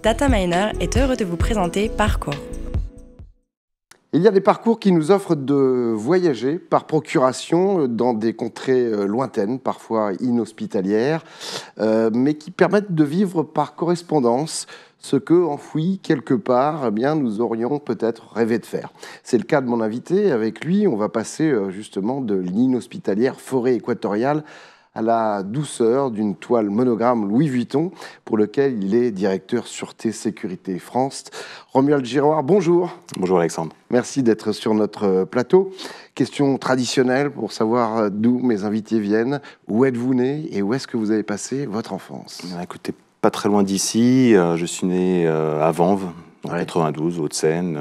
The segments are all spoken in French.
Dataminer est heureux de vous présenter Parcours. Il y a des parcours qui nous offrent de voyager par procuration dans des contrées lointaines, parfois inhospitalières, mais qui permettent de vivre par correspondance ce que, enfoui quelque part, eh bien, nous aurions peut-être rêvé de faire. C'est le cas de mon invité. Avec lui, on va passer justement de l'inhospitalière forêt équatoriale à la douceur d'une toile monogramme Louis Vuitton, pour lequel il est directeur Sûreté Sécurité France. Romuald Giroir, bonjour. Bonjour Alexandre. Merci d'être sur notre plateau. Question traditionnelle pour savoir d'où mes invités viennent. Où êtes-vous né et où est-ce que vous avez passé votre enfance? Écoutez, pas très loin d'ici. Je suis né à Vanves, en 92, Hauts-de-Seine.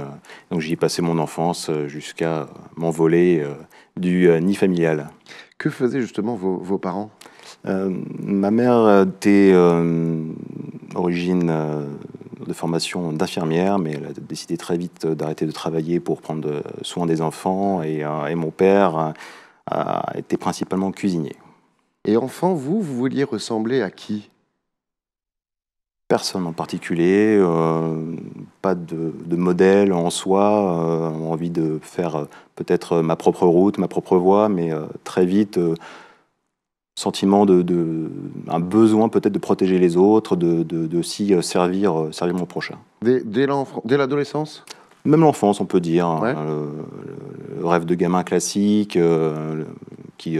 Donc j'y ai passé mon enfance jusqu'à m'envoler du nid familial. Que faisaient justement vos parents? Ma mère était origine de formation d'infirmière, mais elle a décidé très vite d'arrêter de travailler pour prendre soin des enfants. Et mon père a été principalement cuisinier. Et enfant, vous vouliez ressembler à qui? Personne en particulier, pas de modèle en soi, envie de faire peut-être ma propre route, ma propre voie, mais très vite, sentiment un besoin peut-être de protéger les autres, de aussi servir mon prochain. Dès l'adolescence? Même l'enfance, on peut dire, ouais. Le rêve de gamin classique qui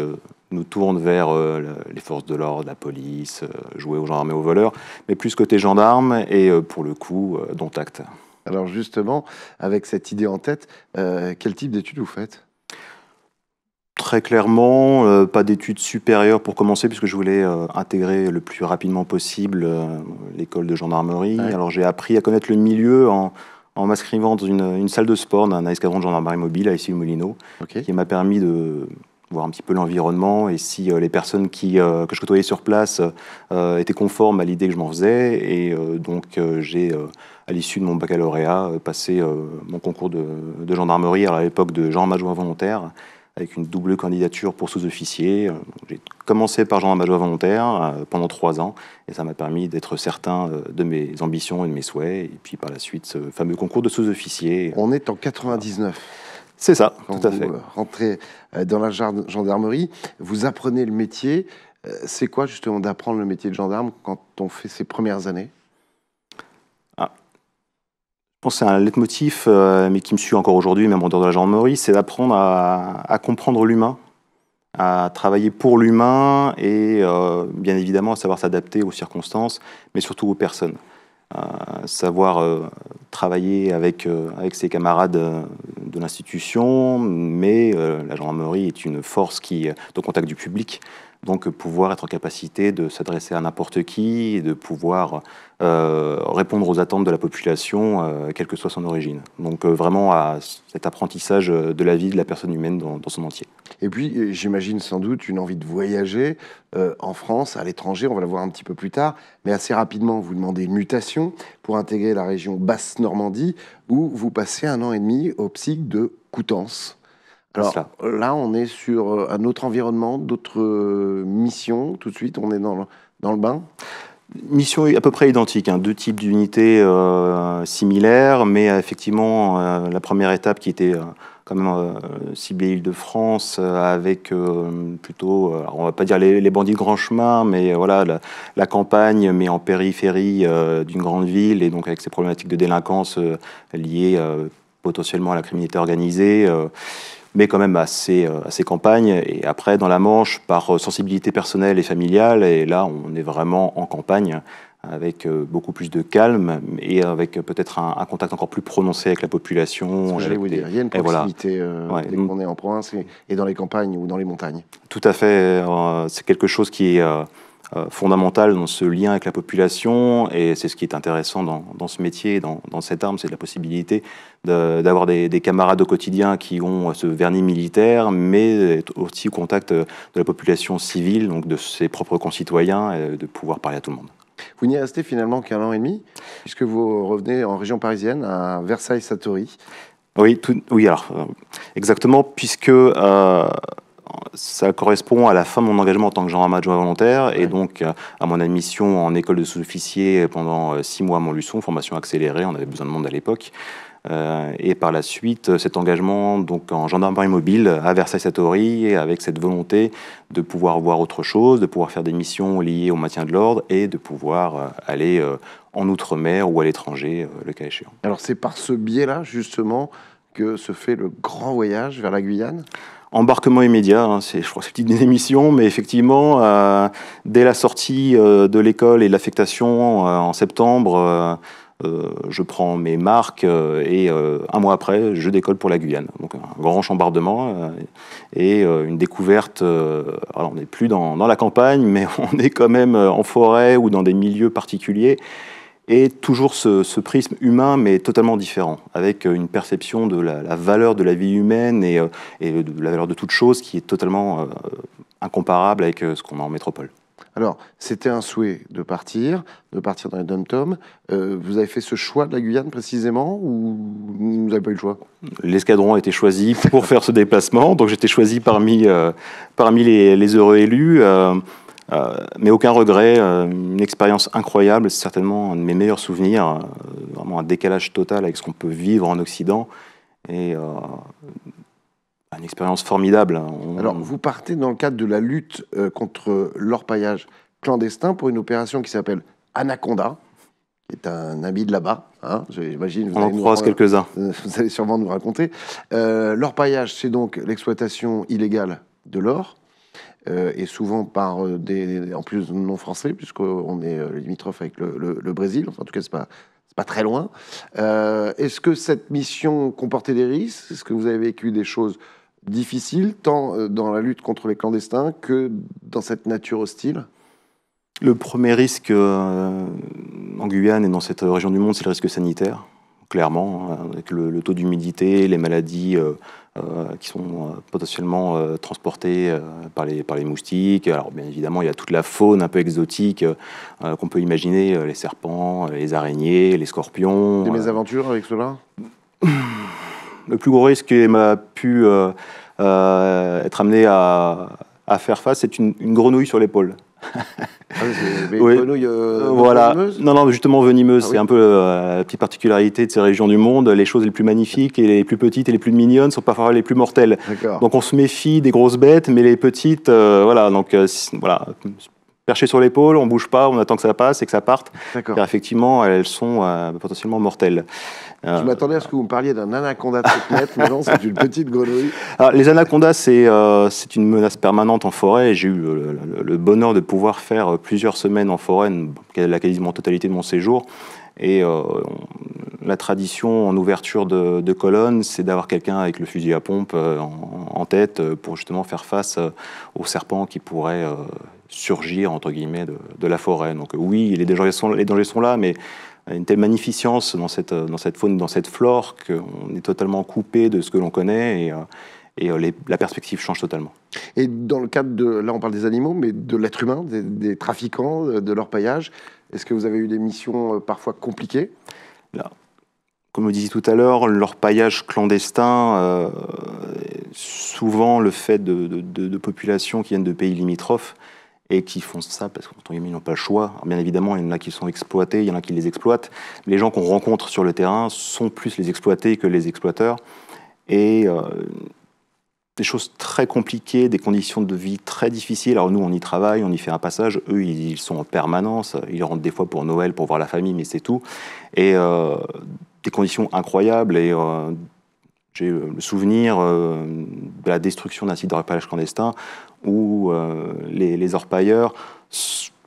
nous tourne vers les forces de l'ordre, la police, jouer aux gendarmes et aux voleurs, mais plus côté gendarme et pour le coup, dont acte. Alors justement, avec cette idée en tête, quel type d'études vous faites? Très clairement, pas d'études supérieures pour commencer, puisque je voulais intégrer le plus rapidement possible l'école de gendarmerie. Ouais. Alors j'ai appris à connaître le milieu en m'inscrivant dans une salle de sport d'un escadron de gendarmerie mobile à Issy-les-Moulineaux, qui m'a permis de voir un petit peu l'environnement et si les personnes que je côtoyais sur place étaient conformes à l'idée que je m'en faisais. Et donc j'ai, à l'issue de mon baccalauréat, passé mon concours de gendarmerie à l'époque de gendarme adjoint volontaire, avec une double candidature pour sous-officier. J'ai commencé par gendarme adjoint volontaire pendant 3 ans, et ça m'a permis d'être certain de mes ambitions et de mes souhaits, et puis par la suite, ce fameux concours de sous-officier. On est en 99. C'est ça, quand tout à fait. Vous rentrez dans la gendarmerie, vous apprenez le métier. C'est quoi justement d'apprendre le métier de gendarme quand on fait ses premières années? Je pense que c'est un leitmotiv, mais qui me suit encore aujourd'hui, même en dehors de la gendarmerie, c'est d'apprendre à comprendre l'humain, à travailler pour l'humain et bien évidemment à savoir s'adapter aux circonstances, mais surtout aux personnes. Savoir travailler avec ses camarades de l'institution, mais la gendarmerie est une force qui est au contact du public. Donc pouvoir être en capacité de s'adresser à n'importe qui et de pouvoir répondre aux attentes de la population, quelle que soit son origine. Donc vraiment à cet apprentissage de la vie de la personne humaine dans son entier. Et puis j'imagine sans doute une envie de voyager en France, à l'étranger, on va la voir un petit peu plus tard, mais assez rapidement vous demandez une mutation pour intégrer la région Basse-Normandie, où vous passez 1 an et demi au PSIC de Coutances. Alors là, on est sur un autre environnement, d'autres missions. Tout de suite, on est dans le bain. Mission à peu près identique, hein. 2 types d'unités similaires, mais effectivement, la première étape qui était quand même ciblée Île-de-France, avec plutôt, alors on va pas dire les bandits de grand chemin, mais voilà, la campagne, mais en périphérie d'une grande ville, et donc avec ces problématiques de délinquance liées potentiellement à la criminalité organisée. Mais quand même à ces campagnes. Et après, dans la Manche, par sensibilité personnelle et familiale, et là, on est vraiment en campagne, avec beaucoup plus de calme, et avec peut-être un contact encore plus prononcé avec la population. Ce que j'allais vous dire, il y a une proximité dès qu'on est en province et dans les campagnes ou dans les montagnes. Tout à fait, c'est quelque chose qui est fondamental dans ce lien avec la population, et c'est ce qui est intéressant dans ce métier, dans cette arme, c'est la possibilité d'avoir des camarades au quotidien qui ont ce vernis militaire, mais aussi au contact de la population civile, donc de ses propres concitoyens, et de pouvoir parler à tout le monde. Vous n'y restez finalement qu'1 an et demi, puisque vous revenez en région parisienne, à Versailles-Satory. Oui, alors exactement, puisque ça correspond à la fin de mon engagement en tant que gendarme adjoint volontaire et donc à mon admission en école de sous-officier pendant 6 mois à Montluçon, formation accélérée, on avait besoin de monde à l'époque. Et par la suite, cet engagement donc en gendarmerie mobile à Versailles-Satory, avec cette volonté de pouvoir voir autre chose, de pouvoir faire des missions liées au maintien de l'ordre et de pouvoir aller en Outre-mer ou à l'étranger, le cas échéant. Alors c'est par ce biais-là, justement, que se fait le grand voyage vers la Guyane? Embarquement immédiat, hein, je crois que c'est une émission, mais effectivement, dès la sortie de l'école et de l'affectation en septembre, je prends mes marques et 1 mois après, je décolle pour la Guyane. Donc un grand chambardement et une découverte. Alors on n'est plus dans la campagne, mais on est quand même en forêt ou dans des milieux particuliers. Et toujours ce prisme humain, mais totalement différent, avec une perception de la valeur de la vie humaine et de la valeur de toute chose qui est totalement incomparable avec ce qu'on a en métropole. Alors, c'était un souhait de partir dans les dom-toms. Vous avez fait ce choix de la Guyane précisément ou vous n'avez pas eu le choix? L'escadron a été choisi pour faire ce déplacement, donc j'étais choisi parmi les heureux élus. Mais aucun regret, une expérience incroyable, c'est certainement un de mes meilleurs souvenirs, vraiment un décalage total avec ce qu'on peut vivre en Occident, et une expérience formidable. Alors, vous partez dans le cadre de la lutte contre l'orpaillage clandestin pour une opération qui s'appelle Anaconda, qui est un ami de là-bas, hein, j'imagine. On en croise quelques-uns. Vous allez sûrement nous raconter. L'orpaillage, c'est donc l'exploitation illégale de l'or, et souvent par en plus non français, puisqu'on est limitrophe avec le Brésil. Enfin, en tout cas, c'est pas très loin. Est-ce que cette mission comportait des risques? Est-ce que vous avez vécu des choses difficiles, tant dans la lutte contre les clandestins que dans cette nature hostile? Le premier risque en Guyane et dans cette région du monde, c'est le risque sanitaire, clairement, avec le taux d'humidité, les maladies qui sont potentiellement transportées par les moustiques. Alors bien évidemment, il y a toute la faune un peu exotique qu'on peut imaginer, les serpents, les araignées, les scorpions. Des mésaventures avec cela? Le plus gros risque qui m'a pu être amené à faire face, c'est une grenouille sur l'épaule. Oui. Grenouille voilà. venimeuse? Non, justement venimeuse, c'est oui. un peu la petite particularité de ces régions du monde. Les choses les plus magnifiques et les plus petites et les plus mignonnes sont parfois les plus mortelles. Donc on se méfie des grosses bêtes, mais les petites, voilà. Donc voilà, perché sur l'épaule, on bouge pas, on attend que ça passe et que ça parte. Car effectivement, elles sont potentiellement mortelles. Je m'attendais à ce que vous me parliez d'un anaconda de 7 mètres, mais non, c'est une petite grenouille. Alors, les anacondas, c'est une menace permanente en forêt. J'ai eu le bonheur de pouvoir faire plusieurs semaines en forêt, la quasiment totalité de mon séjour. Et la tradition en ouverture de colonne, c'est d'avoir quelqu'un avec le fusil à pompe en tête pour justement faire face aux serpents qui pourraient surgir, entre guillemets, de la forêt. Donc oui, les dangers sont là, mais une telle magnificence dans cette faune, dans cette flore, qu'on est totalement coupé de ce que l'on connaît et la perspective change totalement. Et dans le cadre là on parle des animaux, mais de l'être humain, des trafiquants, de l'orpaillage, est-ce que vous avez eu des missions parfois compliquées? Là, comme je disais tout à l'heure, l'orpaillage clandestin, souvent le fait de populations qui viennent de pays limitrophes, et qui font ça parce qu'ils n'ont pas le choix. Alors bien évidemment, il y en a qui sont exploités, il y en a qui les exploitent. Les gens qu'on rencontre sur le terrain sont plus les exploités que les exploiteurs. Et des choses très compliquées, des conditions de vie très difficiles. Alors nous, on y travaille, on y fait un passage. Eux, ils sont en permanence. Ils rentrent des fois pour Noël, pour voir la famille, mais c'est tout. Et des conditions incroyables. Et j'ai le souvenir de la destruction d'un site d'orpaillage clandestin où les orpailleurs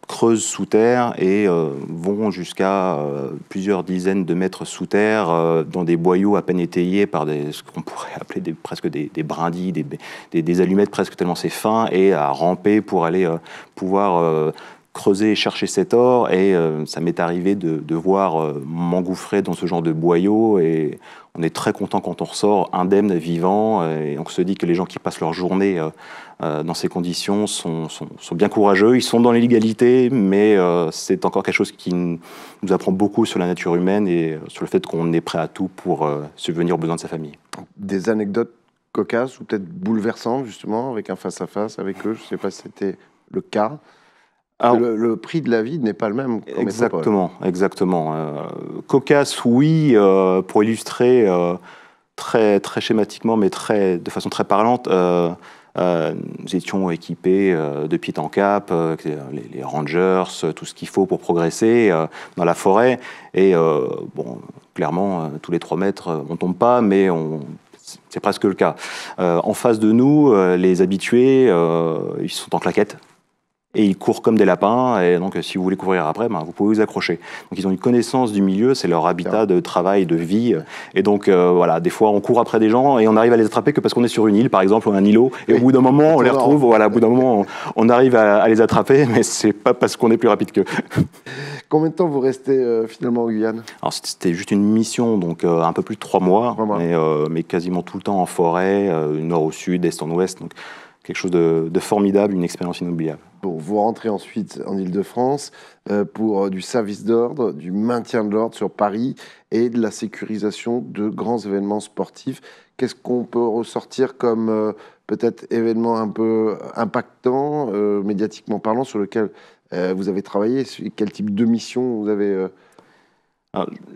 creusent sous terre et vont jusqu'à plusieurs dizaines de mètres sous terre dans des boyaux à peine étayés par ce qu'on pourrait appeler presque des brindilles, des allumettes presque tellement c'est fin, et à ramper pour aller pouvoir creuser et chercher cet or. Et ça m'est arrivé de voir m'engouffrer dans ce genre de boyaux, et on est très content quand on ressort indemne, vivant, et on se dit que les gens qui passent leur journée dans ces conditions sont bien courageux. Ils sont dans l'illégalité, mais c'est encore quelque chose qui nous apprend beaucoup sur la nature humaine et sur le fait qu'on est prêt à tout pour subvenir aux besoins de sa famille. Des anecdotes cocasse ou peut-être bouleversant, justement, avec un face-à-face avec eux. Je ne sais pas si c'était le cas. Alors, le prix de la vie n'est pas le même qu'en métropole. Exactement. Cocasse, oui, pour illustrer très, très schématiquement, mais de façon très parlante, nous étions équipés de pied en cap, les rangers, tout ce qu'il faut pour progresser dans la forêt. Et bon, clairement, tous les 3 mètres, on ne tombe pas, mais c'est presque le cas. En face de nous, les habitués, ils sont en claquettes. Et ils courent comme des lapins, et donc si vous voulez courir après, vous pouvez vous accrocher. Donc ils ont une connaissance du milieu, c'est leur habitat de travail, de vie. Et donc voilà, des fois on court après des gens et on arrive à les attraper que parce qu'on est sur une île, par exemple, ou un îlot, et au bout d'un moment on les retrouve, voilà, au bout d'un moment on arrive à les attraper, mais c'est pas parce qu'on est plus rapide qu'eux. Combien de temps vous restez finalement en Guyane? Alors c'était juste une mission, donc un peu plus de 3 mois, mais quasiment tout le temps en forêt, nord au sud, est en ouest, donc quelque chose de formidable, une expérience inoubliable. Bon, vous rentrez ensuite en Île-de-France pour du service d'ordre, du maintien de l'ordre sur Paris et de la sécurisation de grands événements sportifs. Qu'est-ce qu'on peut ressortir comme peut-être événement un peu impactant, médiatiquement parlant, sur lequel vous avez travaillé? Quel type de mission vous avez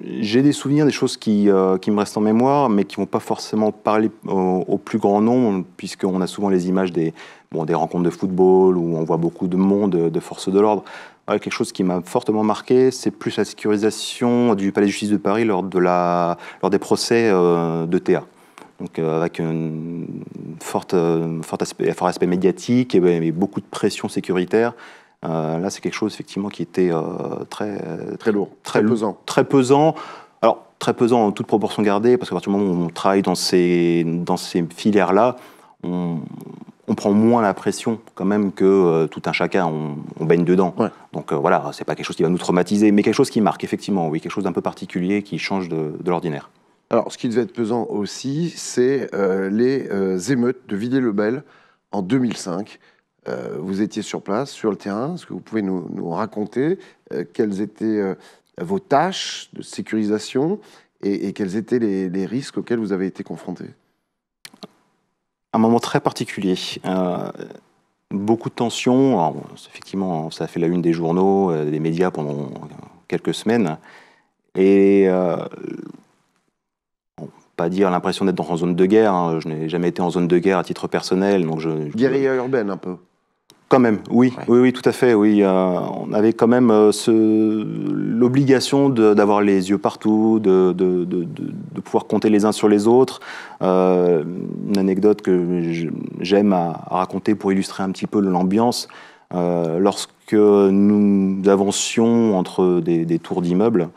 J'ai des souvenirs, des choses qui me restent en mémoire, mais qui ne vont pas forcément parler au plus grand nombre, puisqu'on a souvent les images des rencontres de football, où on voit beaucoup de monde, de forces de l'ordre. Quelque chose qui m'a fortement marqué, c'est plus la sécurisation du Palais de justice de Paris lors des procès d'ETA. Donc avec un fort aspect médiatique et beaucoup de pression sécuritaire. Là, c'est quelque chose effectivement qui était très lourd, très pesant. Très pesant. Alors, très pesant en toute proportion gardée, parce qu'à partir du moment où on travaille dans ces filières-là, on prend moins la pression quand même que tout un chacun, on baigne dedans. Ouais. Donc voilà, c'est pas quelque chose qui va nous traumatiser, mais quelque chose qui marque, effectivement, oui, quelque chose d'un peu particulier qui change de l'ordinaire. Alors, ce qui devait être pesant aussi, c'est les émeutes de Villiers-le-Bel en 2005. Vous étiez sur place, sur le terrain. Est-ce que vous pouvez nous raconter quelles étaient vos tâches de sécurisation et quels étaient les risques auxquels vous avez été confrontés? Un moment très particulier. Beaucoup de tensions. Alors, effectivement, ça a fait la une des journaux, des médias pendant quelques semaines. Et pas dire l'impression d'être dans une zone de guerre. Hein. Je n'ai jamais été en zone de guerre à titre personnel. Donc guérilla urbaine, un peu. Quand même, oui, ouais. oui, tout à fait. Oui, on avait quand même l'obligation d'avoir les yeux partout, de pouvoir compter les uns sur les autres. Une anecdote que j'aime à raconter pour illustrer un petit peu l'ambiance. Lorsque nous avancions entre des tours d'immeubles,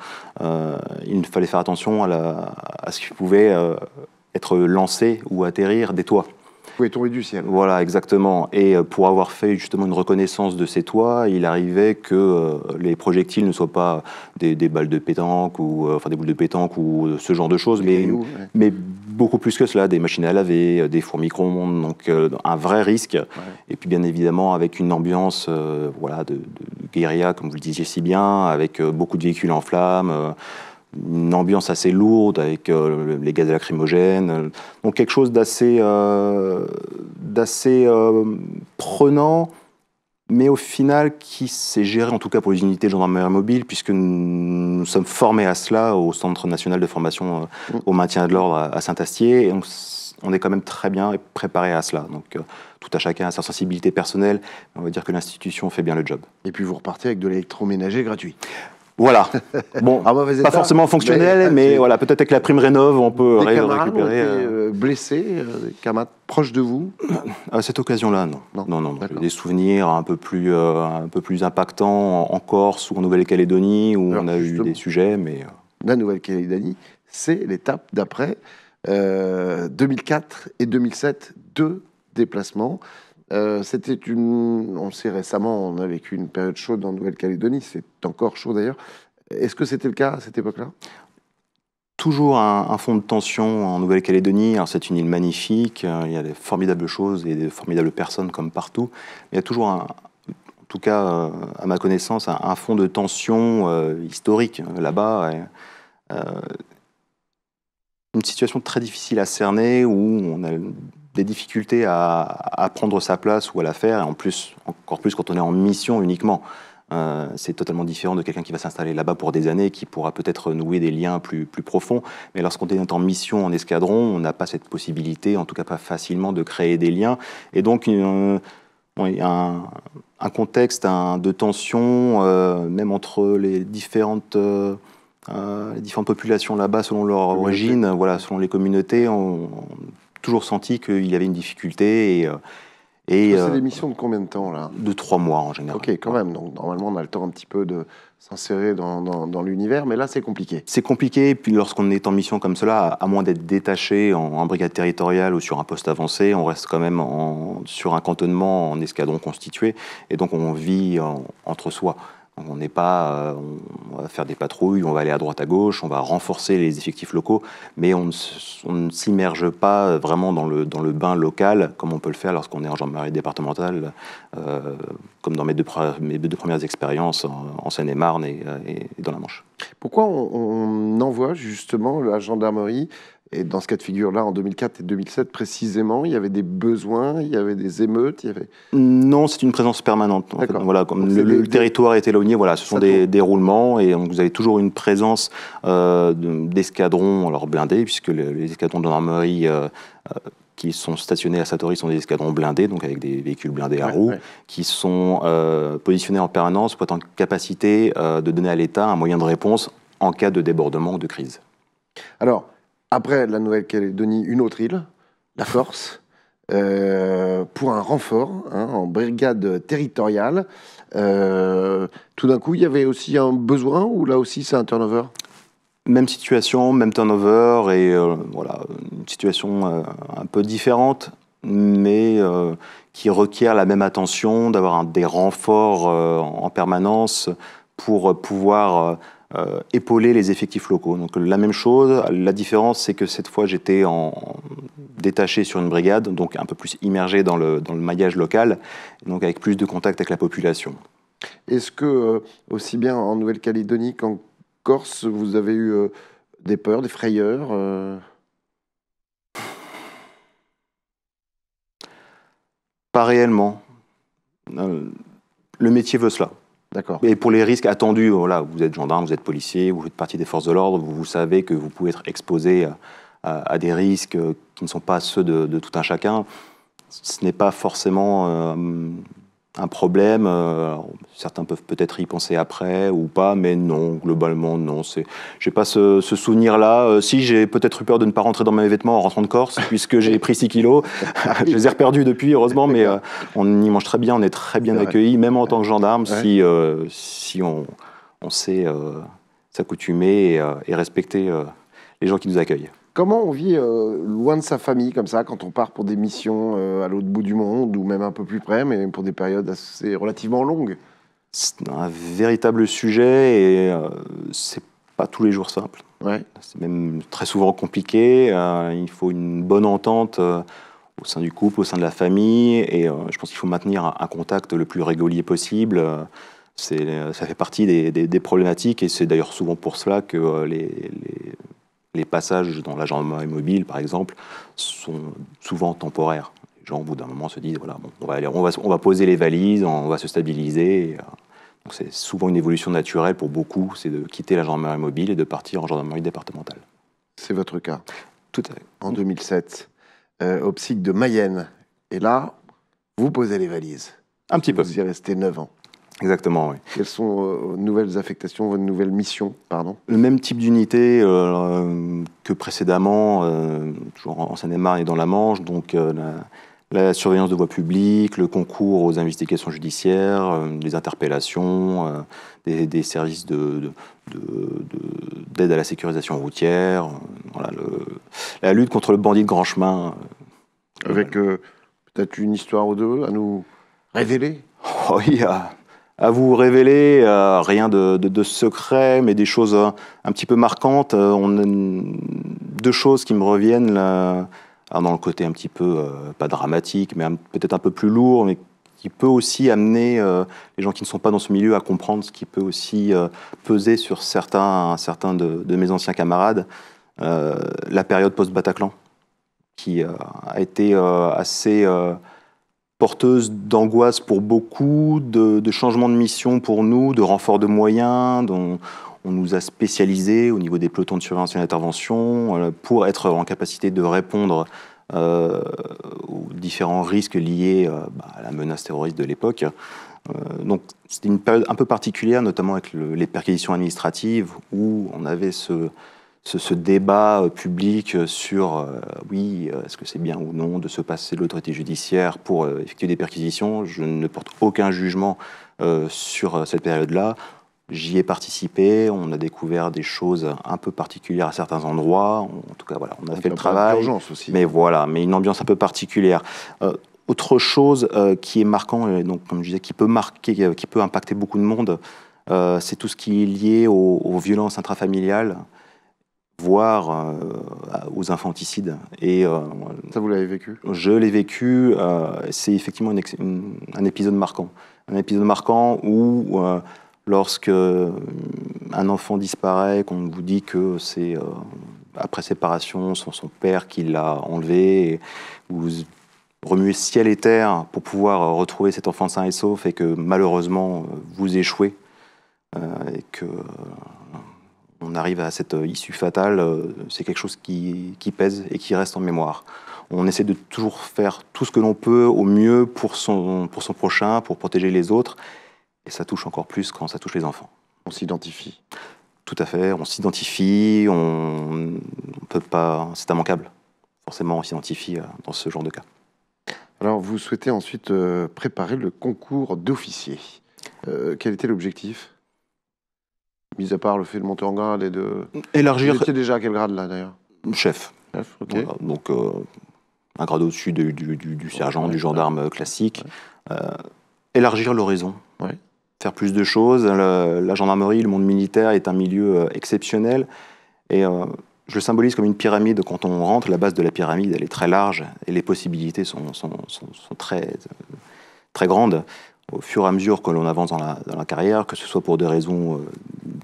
il fallait faire attention à ce qui pouvait être lancé ou atterrir des toits. Vous pouvez tomber du ciel. Voilà, exactement. Et pour avoir fait justement une reconnaissance de ces toits, il arrivait que les projectiles ne soient pas des balles de pétanque ou enfin des boules de pétanque ou ce genre de choses, mais beaucoup plus que cela, des machines à laver, des fours micro-ondes, donc un vrai risque. Ouais. Et puis bien évidemment avec une ambiance voilà, de guérilla, comme vous le disiez si bien, avec beaucoup de véhicules en flammes. Une ambiance assez lourde avec les gaz lacrymogènes, donc quelque chose d'assez prenant, mais au final qui s'est géré en tout cas pour les unités de gendarmerie mobile, puisque nous sommes formés à cela au Centre national de formation au maintien de l'ordre à Saint-Astier, et on est quand même très bien préparé à cela. Donc tout à chacun a sa sensibilité personnelle, on va dire que l'institution fait bien le job. Et puis vous repartez avec de l'électroménager gratuit. Voilà. Bon, pas forcément fonctionnel, mais voilà, peut-être avec la prime rénov, on peut récupérer. Des camarades ont été blessés, des camarades proches de vous? À cette occasion-là, non. Non. J'ai des souvenirs un peu plus impactants en Corse ou en Nouvelle-Calédonie, où on a eu des sujets, mais... La Nouvelle-Calédonie, c'est l'étape d'après. 2004 et 2007, 2 déplacements. C'était on sait récemment, on a vécu une période chaude en Nouvelle-Calédonie, c'est encore chaud d'ailleurs. Est-ce que c'était le cas à cette époque-là? Toujours un fond de tension en Nouvelle-Calédonie. C'est une île magnifique, il y a des formidables choses et des formidables personnes comme partout. Il y a toujours, en tout cas à ma connaissance, un fond de tension historique là-bas. une situation très difficile à cerner, où on a des difficultés à prendre sa place ou à la faire, et en plus, encore plus quand on est en mission uniquement. C'est totalement différent de quelqu'un qui va s'installer là-bas pour des années, qui pourra peut-être nouer des liens plus profonds. Mais lorsqu'on est en mission, en escadron, on n'a pas cette possibilité, en tout cas pas facilement, de créer des liens. Et donc, il y a un contexte de tension, même entre les différentes populations là-bas, selon leur origine, voilà, selon les communautés, on a toujours senti qu'il y avait une difficulté. C'est des missions de combien de temps, là? De 3 mois, en général. Ok, quand même. Donc, normalement, on a le temps un petit peu de s'insérer dans l'univers, mais là, c'est compliqué. C'est compliqué, et puis lorsqu'on est en mission comme cela, à moins d'être détaché en brigade territoriale ou sur un poste avancé, on reste quand même sur un cantonnement en escadron constitué, et donc on vit entre soi. Donc on n'est pas, on va faire des patrouilles, on va aller à droite à gauche, on va renforcer les effectifs locaux, mais on ne s'immerge pas vraiment dans le bain local comme on peut le faire lorsqu'on est en gendarmerie départementale, comme dans mes deux premières expériences en Seine-et-Marne et dans la Manche. Pourquoi on envoie justement la gendarmerie? Et dans ce cas de figure-là, en 2004 et 2007 précisément, il y avait des besoins, il y avait des émeutes, il y avait... Non, c'est une présence permanente. En fait. Voilà, comme le territoire est éloigné, voilà, ce sont des roulements, et donc vous avez toujours une présence d'escadrons alors blindés, puisque les escadrons de gendarmerie qui sont stationnés à Satory sont des escadrons blindés, donc avec des véhicules blindés à roues, qui sont positionnés en permanence pour être en capacité de donner à l'État un moyen de réponse en cas de débordement ou de crise. Alors, après la Nouvelle-Calédonie, une autre île, la Corse, pour un renfort en brigade territoriale. Tout d'un coup, il y avait aussi un besoin, ou là aussi c'est un turnover? Même situation, même turnover, et voilà, une situation un peu différente, mais qui requiert la même attention, d'avoir des renforts en permanence pour pouvoir épauler les effectifs locaux. Donc la même chose, la différence c'est que cette fois j'étais détaché sur une brigade, donc un peu plus immergé dans le maillage local, donc avec plus de contact avec la population. Est-ce que, aussi bien en Nouvelle-Calédonie qu'en Corse, vous avez eu des peurs, des frayeurs Pas réellement. Le métier veut cela. D'accord. Et pour les risques attendus, voilà, vous êtes gendarme, vous êtes policier, vous faites partie des forces de l'ordre, vous savez que vous pouvez être exposé à des risques qui ne sont pas ceux de tout un chacun. Ce n'est pas forcément un problème. Certains peuvent peut-être y penser après ou pas, mais non, globalement, non. J'ai pas ce souvenir-là. Si, j'ai peut-être eu peur de ne pas rentrer dans mes vêtements en rentrant de Corse, puisque j'ai pris 6 kilos. Je les ai reperdus depuis, heureusement, mais on y mange très bien, on est très bien accueillis, même en tant que gendarme, si on sait s'accoutumer et respecter les gens qui nous accueillent. Comment on vit loin de sa famille, comme ça, quand on part pour des missions à l'autre bout du monde, ou même un peu plus près, mais pour des périodes assez relativement longues? C'est un véritable sujet, et c'est pas tous les jours simple. Ouais. C'est même très souvent compliqué. Il faut une bonne entente au sein du couple, au sein de la famille, et je pense qu'il faut maintenir un contact le plus régulier possible. Ça fait partie des problématiques, et c'est d'ailleurs souvent pour cela que les passages dans la gendarmerie mobile, par exemple, sont souvent temporaires. Les gens, au bout d'un moment, se disent voilà, bon, on va poser les valises, on va se stabiliser. Donc c'est souvent une évolution naturelle pour beaucoup, c'est de quitter la gendarmerie mobile et de partir en gendarmerie départementale. C'est votre cas? Tout à fait. En 2007, au PSIC de Mayenne. Et là, vous posez les valises. Un petit peu. Vous y restez 9 ans. Exactement, oui. Quelles sont vos nouvelles affectations, vos nouvelles missions, pardon? Le même type d'unité que précédemment, toujours en Seine-et-Marne et dans la Manche, donc la surveillance de voies publiques, le concours aux investigations judiciaires, les interpellations, des services d'aide à la sécurisation routière, voilà, la lutte contre le bandit de grand chemin. Avec peut-être une histoire ou deux à nous révéler? Oh, oui, à vous révéler, rien de secret, mais des choses un petit peu marquantes. On a deux choses qui me reviennent là, dans le côté un petit peu, pas dramatique, mais peut-être un peu plus lourd, mais qui peut aussi amener les gens qui ne sont pas dans ce milieu à comprendre ce qui peut aussi peser sur certains de mes anciens camarades. la période post-Bataclan, qui a été assez porteuse d'angoisse pour beaucoup, de changements de mission pour nous, de renfort de moyens, dont on nous a spécialisés au niveau des pelotons de surveillance et d'intervention pour être en capacité de répondre aux différents risques liés à la menace terroriste de l'époque. Donc c'était une période un peu particulière, notamment avec les perquisitions administratives, où on avait ce débat public sur oui, est-ce que c'est bien ou non de se passer de l'autorité judiciaire pour effectuer des perquisitions. Je ne porte aucun jugement sur cette période-là. J'y ai participé, on a découvert des choses un peu particulières à certains endroits. En tout cas, voilà, on a fait le travail. Aussi. Mais voilà, mais une ambiance un peu particulière. Autre chose qui est marquant, et donc comme je disais, qui peut impacter beaucoup de monde, c'est tout ce qui est lié aux violences intrafamiliales, voire aux infanticides. Et ça, vous l'avez vécu? Je l'ai vécu. C'est effectivement un épisode marquant. Un épisode marquant où, lorsque un enfant disparaît, qu'on vous dit que c'est après séparation, son père qui l'a enlevé, et vous remuez ciel et terre pour pouvoir retrouver cet enfant sain et sauf, et que malheureusement vous échouez, et que on arrive à cette issue fatale, c'est quelque chose qui pèse et qui reste en mémoire. On essaie de toujours faire tout ce que l'on peut au mieux pour son prochain, pour protéger les autres, et ça touche encore plus quand ça touche les enfants. On s'identifie. Tout à fait, on s'identifie, on peut pas, c'est immanquable. Forcément, on s'identifie dans ce genre de cas. Alors, vous souhaitez ensuite préparer le concours d'officier. Quel était l'objectif ? Mis à part le fait de monter en grade et de... Élargir... Vous étiez déjà à quel grade, là, d'ailleurs ? Chef. Chef, ok. Voilà, donc, un grade au-dessus du sergent, du gendarme classique. Ouais. Élargir l'horizon. Ouais. Faire plus de choses. La gendarmerie, le monde militaire est un milieu exceptionnel. Et je le symbolise comme une pyramide. Quand on rentre, la base de la pyramide, elle est très large et les possibilités sont très, très grandes. Au fur et à mesure que l'on avance dans la carrière, que ce soit pour des raisons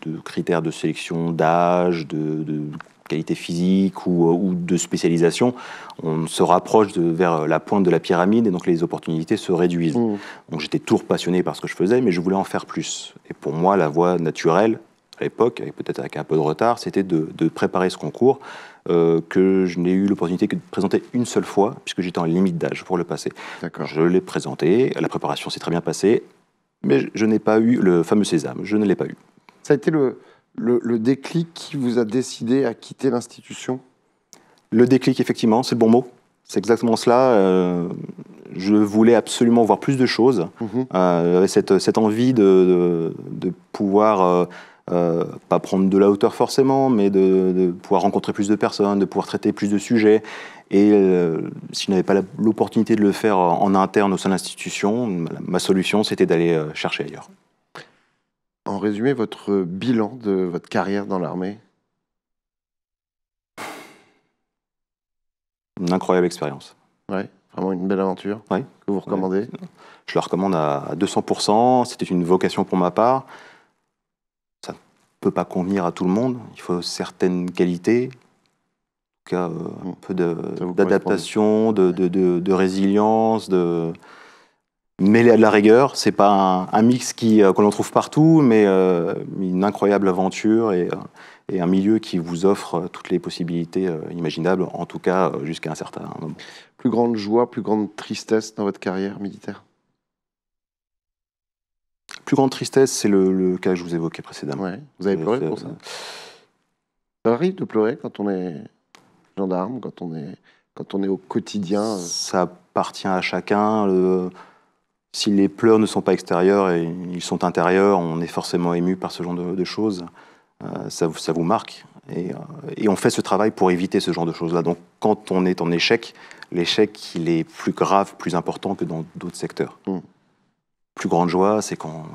de critères de sélection, d'âge, de qualité physique ou de spécialisation, on se rapproche vers la pointe de la pyramide et donc les opportunités se réduisent. Donc j'étais toujours passionné par ce que je faisais, mais je voulais en faire plus. Et pour moi, la voie naturelle, à l'époque, et peut-être avec un peu de retard, c'était de préparer ce concours que je n'ai eu l'opportunité que de présenter une seule fois, puisque j'étais en limite d'âge pour le passer. Je l'ai présenté, la préparation s'est très bien passée, mais je n'ai pas eu le fameux sésame, je ne l'ai pas eu. Ça a été le déclic qui vous a décidé à quitter l'institution ? Le déclic, effectivement, c'est le bon mot. C'est exactement cela. Je voulais absolument voir plus de choses. Cette envie de pouvoir... pas prendre de la hauteur forcément, mais de pouvoir rencontrer plus de personnes, de pouvoir traiter plus de sujets. Et si je n'avais pas l'opportunité de le faire en interne au sein de l'institution, ma solution, c'était d'aller chercher ailleurs. En résumé, votre bilan de votre carrière dans l'armée ? Une incroyable expérience. Ouais, vraiment une belle aventure. Ouais. Que vous recommandez ? Ouais. Je la recommande à 200%. C'était une vocation pour ma part. Ça ne peut pas convenir à tout le monde. Il faut certaines qualités, en tout cas un peu d'adaptation, de résilience, mêlé à de la rigueur. C'est pas un mix que l'on trouve partout, mais une incroyable aventure et un milieu qui vous offre toutes les possibilités imaginables, en tout cas jusqu'à un certain moment. Plus grande joie, plus grande tristesse dans votre carrière militaire ? Plus grande tristesse, c'est le cas que je vous évoquais précédemment. Ouais. Vous avez pleuré pour ça ? Ça arrive de pleurer quand on est gendarme, quand on est au quotidien Ça appartient à chacun. Si les pleurs ne sont pas extérieurs et ils sont intérieurs, on est forcément ému par ce genre de choses. Ça vous marque. Et on fait ce travail pour éviter ce genre de choses-là. Donc quand on est en échec, l'échec, il est plus grave, plus important que dans d'autres secteurs. Plus grande joie, c'est quand,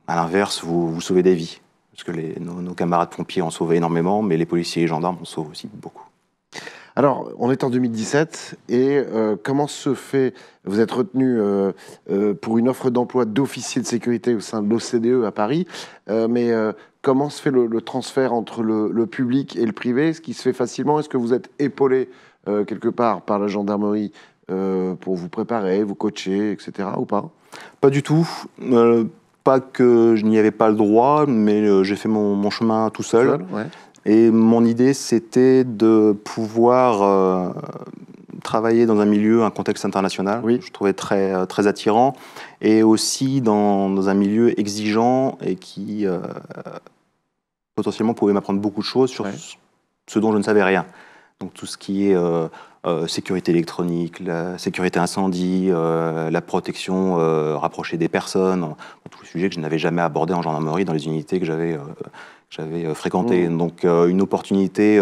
à l'inverse, vous sauvez des vies. Parce que nos camarades pompiers en sauvent énormément, mais les policiers et les gendarmes en sauvent aussi beaucoup. Alors, on est en 2017, et comment se fait... Vous êtes retenu pour une offre d'emploi d'officier de sécurité au sein de l'OCDE à Paris, mais comment se fait le transfert entre le public et le privé? Est-ce qu'il se fait facilement? Est-ce que vous êtes épaulé quelque part par la gendarmerie pour vous préparer, vous coacher, etc. ou pas? Pas du tout. Pas que je n'y avais pas le droit, mais j'ai fait mon chemin tout seul. Ouais. Et mon idée, c'était de pouvoir travailler dans un milieu, un contexte international. Oui. Je trouvais très, très attirant. Et aussi dans un milieu exigeant et qui potentiellement pouvait m'apprendre beaucoup de choses sur ce dont je ne savais rien. Donc tout ce qui est sécurité électronique, la sécurité incendie, la protection rapprochée des personnes, tous les sujets que je n'avais jamais abordés en gendarmerie dans les unités que j'avais fréquentées. Donc une opportunité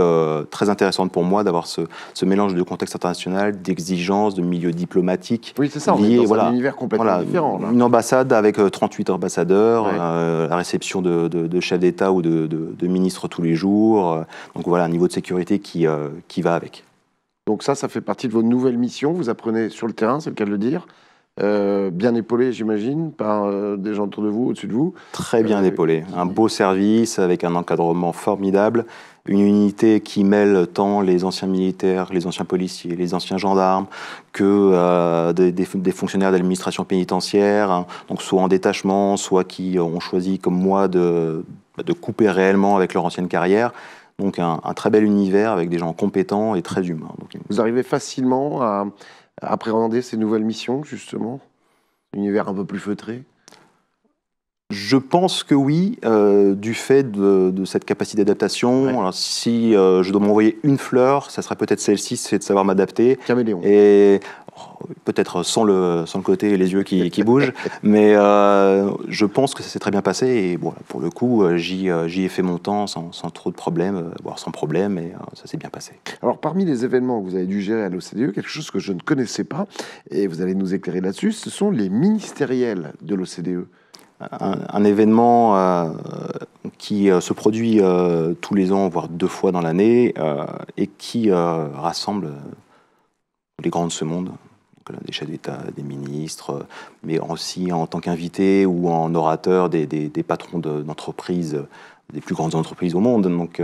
très intéressante pour moi d'avoir ce mélange de contexte international, d'exigence, de milieu diplomatique. Oui, c'est ça, on est dans un univers complètement différent. Là. Une ambassade avec 38 ambassadeurs, la réception de chefs d'État ou de ministres tous les jours. Donc voilà, un niveau de sécurité qui va avec. Donc ça fait partie de vos nouvelles missions. Vous apprenez sur le terrain, c'est le cas de le dire. Bien épaulé, j'imagine, par des gens autour de vous, au-dessus de vous. Très bien épaulé. Un beau service avec un encadrement formidable. Une unité qui mêle tant les anciens militaires, les anciens policiers, les anciens gendarmes, que des fonctionnaires d'administration pénitentiaire, hein, donc soit en détachement, soit qui ont choisi, comme moi, de couper réellement avec leur ancienne carrière. Donc un très bel univers avec des gens compétents et très humains. Donc, vous arrivez facilement à appréhender ces nouvelles missions, justement? Univers un peu plus feutré? Je pense que oui, du fait de cette capacité d'adaptation. Ouais. Alors, si je dois m'envoyer une fleur, ça serait peut-être celle-ci, c'est de savoir m'adapter. Caméléon. Et peut-être sans le côté et les yeux qui bougent, mais je pense que ça s'est très bien passé. Et bon, pour le coup, j'y ai fait mon temps sans trop de problèmes, voire sans problème, et ça s'est bien passé. Alors, parmi les événements que vous avez dû gérer à l'OCDE, quelque chose que je ne connaissais pas, et vous allez nous éclairer là-dessus, ce sont les ministériels de l'OCDE. Un événement qui se produit tous les ans, voire 2 fois dans l'année, et qui rassemble les grands de ce monde, donc, des chefs d'État, des ministres, mais aussi en tant qu'invité ou en orateur des patrons d'entreprises, des plus grandes entreprises au monde. Donc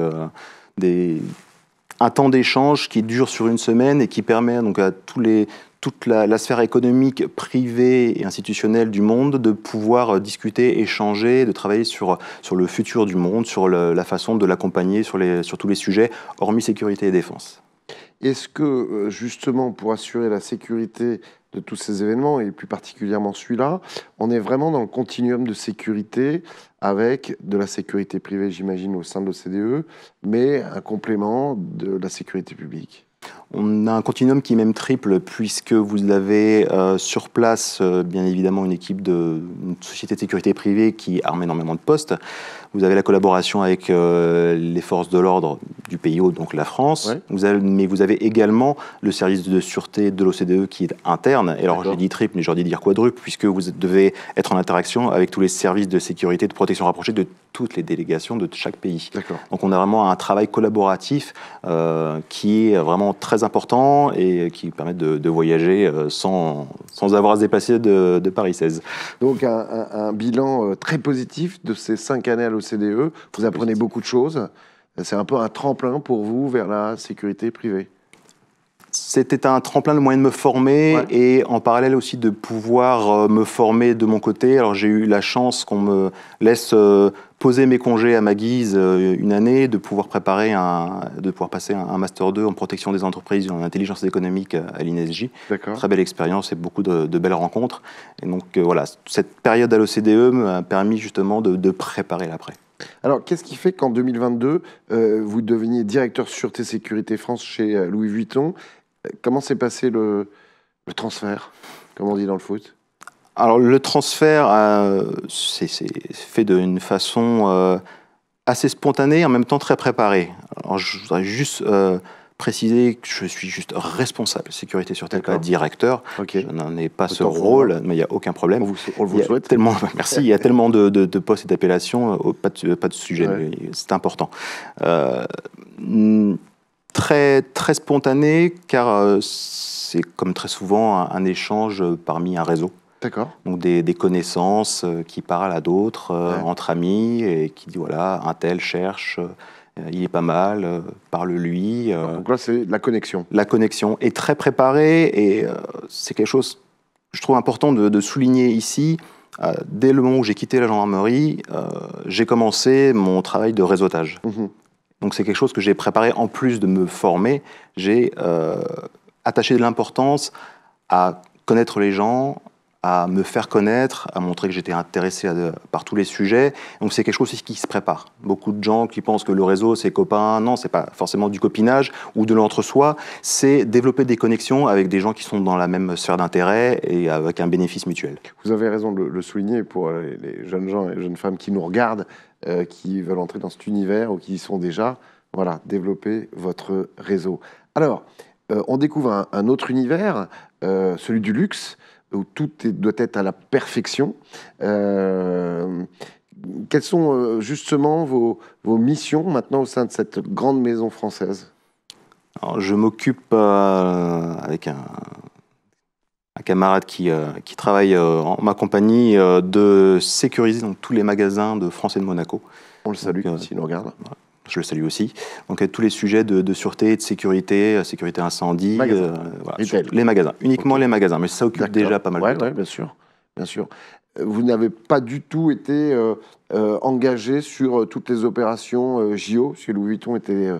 un temps d'échange qui dure sur une semaine et qui permet donc à toute la sphère économique, privée et institutionnelle du monde de pouvoir discuter, échanger, de travailler sur le futur du monde, sur la façon de l'accompagner sur tous les sujets, hormis sécurité et défense. Est-ce que, justement, pour assurer la sécurité de tous ces événements, et plus particulièrement celui-là, on est vraiment dans le continuum de sécurité avec de la sécurité privée, j'imagine, au sein de l'OCDE, mais un complément de la sécurité publique? On a un continuum qui est même triple, puisque vous avez sur place, bien évidemment, une société de sécurité privée qui arme énormément de postes. Vous avez la collaboration avec les forces de l'ordre du pays hôte, donc la France. Ouais. Mais vous avez également le service de sûreté de l'OCDE qui est interne. Et alors, j'ai dit triple, mais j'aurais dû dire quadruple, puisque vous devez être en interaction avec tous les services de sécurité, de protection rapprochée de toutes les délégations de chaque pays. Donc, on a vraiment un travail collaboratif qui est vraiment très important et qui permet de voyager sans avoir à se déplacer de Paris 16. Donc, un bilan très positif de ces 5 années à l'OCDE. Vous apprenez beaucoup de choses. C'est un peu un tremplin pour vous vers la sécurité privée. C'était un tremplin, le moyen de me former et en parallèle aussi de pouvoir me former de mon côté. Alors j'ai eu la chance qu'on me laisse poser mes congés à ma guise une année, de pouvoir passer un Master 2 en protection des entreprises et en intelligence économique à l'INSJ. Très belle expérience et beaucoup de belles rencontres. Et donc voilà, cette période à l'OCDE m'a permis justement de préparer l'après. Alors, qu'est-ce qui fait qu'en 2022, vous deveniez directeur Sûreté Sécurité France chez Louis Vuitton? Comment s'est passé le transfert, comme on dit dans le foot? Alors, le transfert, c'est fait d'une façon assez spontanée, en même temps très préparée. Alors, je voudrais juste préciser que je suis juste responsable sécurité sûreté, pas directeur. Je n'en ai pas ce rôle, mais il n'y a aucun problème. On vous souhaite. Merci. Il y a tellement de postes et d'appellations, pas de sujet. C'est important. Très, très spontané, car c'est comme très souvent un échange parmi un réseau. D'accord. Donc des connaissances qui parlent à d'autres, entre amis, et qui disent voilà, un tel cherche, il est pas mal, parle-lui. Donc là, c'est la connexion. La connexion est très préparée, et c'est quelque chose que je trouve important de souligner ici. Dès le moment où j'ai quitté la gendarmerie, j'ai commencé mon travail de réseautage. Donc c'est quelque chose que j'ai préparé en plus de me former. J'ai attaché de l'importance à connaître les gens, à me faire connaître, à montrer que j'étais intéressé par tous les sujets. Donc c'est quelque chose aussi qui se prépare. Beaucoup de gens qui pensent que le réseau, c'est copain. Non, c'est pas forcément du copinage ou de l'entre-soi. C'est développer des connexions avec des gens qui sont dans la même sphère d'intérêt et avec un bénéfice mutuel. Vous avez raison de le souligner pour les jeunes gens et les jeunes femmes qui nous regardent, qui veulent entrer dans cet univers ou qui y sont déjà. Voilà, développer votre réseau. Alors, on découvre un autre univers, celui du luxe, où tout doit être à la perfection. Quelles sont justement vos missions maintenant au sein de cette grande maison française? Alors, je m'occupe avec un camarade qui travaille en ma compagnie de sécuriser donc, tous les magasins de France et de Monaco. On le salue s'il nous regarde. Voilà. Je le salue aussi. Donc, tous les sujets de sûreté et de sécurité, sécurité incendie, voilà, les magasins, uniquement les magasins, mais ça occupe déjà pas mal de temps. Oui, bien sûr, bien sûr. Vous n'avez pas du tout été engagé sur toutes les opérations JO, parce que Louis Vuitton était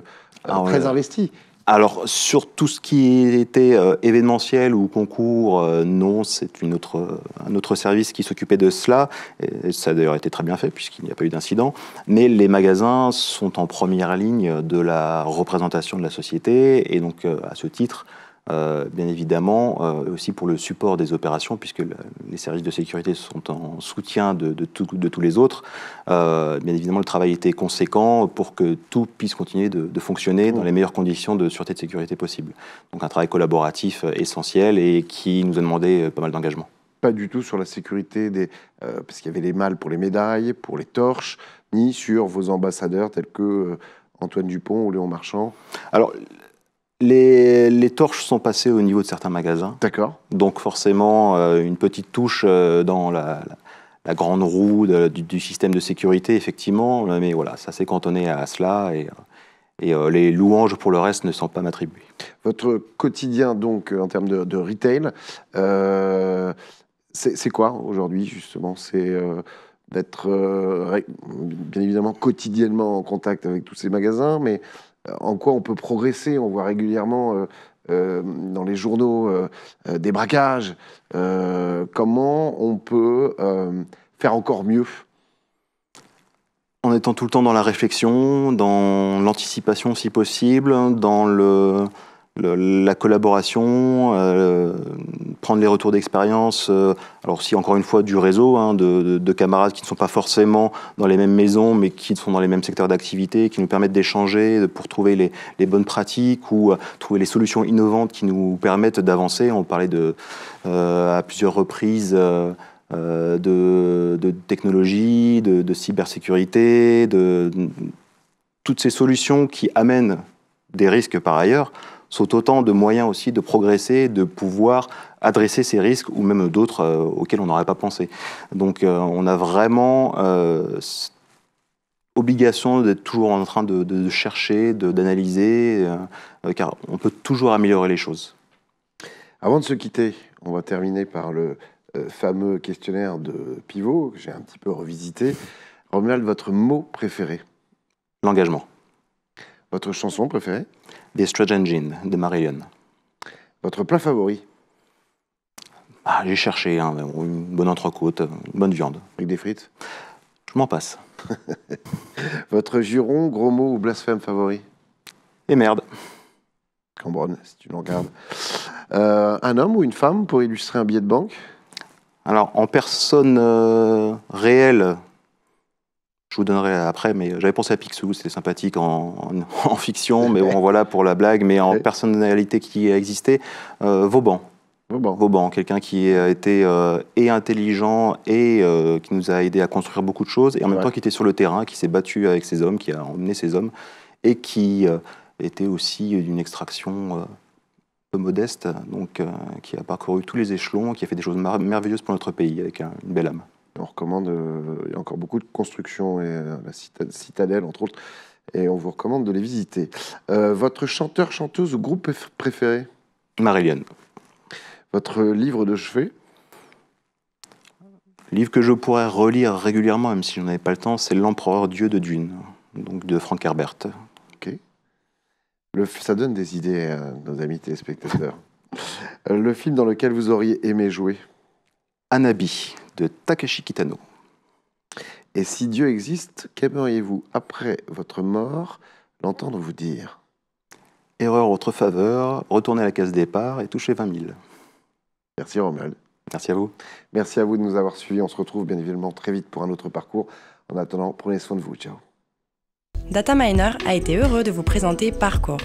très investi. Alors, sur tout ce qui était événementiel ou concours, non, c'est un autre service qui s'occupait de cela. Et ça a d'ailleurs été très bien fait, puisqu'il n'y a pas eu d'incident. Mais les magasins sont en première ligne de la représentation de la société. Et donc, à ce titre, bien évidemment, aussi pour le support des opérations, puisque les services de sécurité sont en soutien de tous les autres. Bien évidemment, le travail était conséquent pour que tout puisse continuer de fonctionner dans les meilleures conditions de sûreté et de sécurité possibles. Donc un travail collaboratif essentiel et qui nous a demandé pas mal d'engagement. Pas du tout sur la sécurité, parce qu'il y avait les mâles pour les médailles, pour les torches, ni sur vos ambassadeurs tels que Antoine Dupont ou Léon Marchand. Alors, les torches sont passées au niveau de certains magasins. D'accord. Donc forcément, une petite touche dans la grande roue du système de sécurité, effectivement. Mais voilà, ça s'est cantonné à cela et les louanges pour le reste ne sont pas m'attribuées. Votre quotidien, donc, en termes de retail, c'est quoi aujourd'hui, justement? C'est d'être, bien évidemment, quotidiennement en contact avec tous ces magasins, mais en quoi on peut progresser? On voit régulièrement dans les journaux des braquages. Comment on peut faire encore mieux? En étant tout le temps dans la réflexion, dans l'anticipation si possible, dans la collaboration, prendre les retours d'expérience, alors aussi encore une fois du réseau, hein, de camarades qui ne sont pas forcément dans les mêmes maisons, mais qui sont dans les mêmes secteurs d'activité, qui nous permettent d'échanger pour trouver les bonnes pratiques ou trouver les solutions innovantes qui nous permettent d'avancer. On parlait à plusieurs reprises de technologie, de cybersécurité, toutes ces solutions qui amènent des risques par ailleurs, sont autant de moyens aussi de progresser, de pouvoir adresser ces risques ou même d'autres auxquels on n'aurait pas pensé. Donc on a vraiment obligation d'être toujours en train de chercher, d'analyser, car on peut toujours améliorer les choses. Avant de se quitter, on va terminer par le fameux questionnaire de Pivot, que j'ai un petit peu revisité. Romuald, votre mot préféré? L'engagement. Votre chanson préférée? The Strange Engine, de Marillion. Votre plat favori? J'ai cherché une bonne entrecôte, une bonne viande. Avec des frites? Je m'en passe. Votre juron, gros mot ou blasphème favori? Et merde. Cambronne, si tu le regardes. Un homme ou une femme pour illustrer un billet de banque? Alors, en personne réelle, je vous donnerai après, mais j'avais pensé à Picsou, c'était sympathique en fiction, mais bon, voilà pour la blague, mais en personnalité qui a existé, Vauban. Vauban, quelqu'un qui a été et intelligent et qui nous a aidé à construire beaucoup de choses, et en même temps qui était sur le terrain, qui s'est battu avec ses hommes, qui a emmené ses hommes, et qui était aussi d'une extraction peu modeste, donc qui a parcouru tous les échelons, qui a fait des choses merveilleuses pour notre pays, avec une belle âme. On recommande, il y a encore beaucoup de constructions, et la citadelle, entre autres, et on vous recommande de les visiter. Votre chanteur, chanteuse ou groupe préféré? Marillion. Votre livre de chevet? Livre que je pourrais relire régulièrement, même si je n'en avais pas le temps, c'est L'Empereur Dieu de Dune, donc de Frank Herbert. Ok. Ça donne des idées à nos amis téléspectateurs. Le film dans lequel vous auriez aimé jouer? Anabi, de Takeshi Kitano. Et si Dieu existe, qu'aimeriez-vous, après votre mort, l'entendre vous dire? Erreur autre faveur, retournez à la case départ et touchez 20 000. Merci Romuald. Merci à vous. Merci à vous de nous avoir suivis. On se retrouve bien évidemment très vite pour un autre parcours. En attendant, prenez soin de vous. Ciao. Data Miner a été heureux de vous présenter Parcours.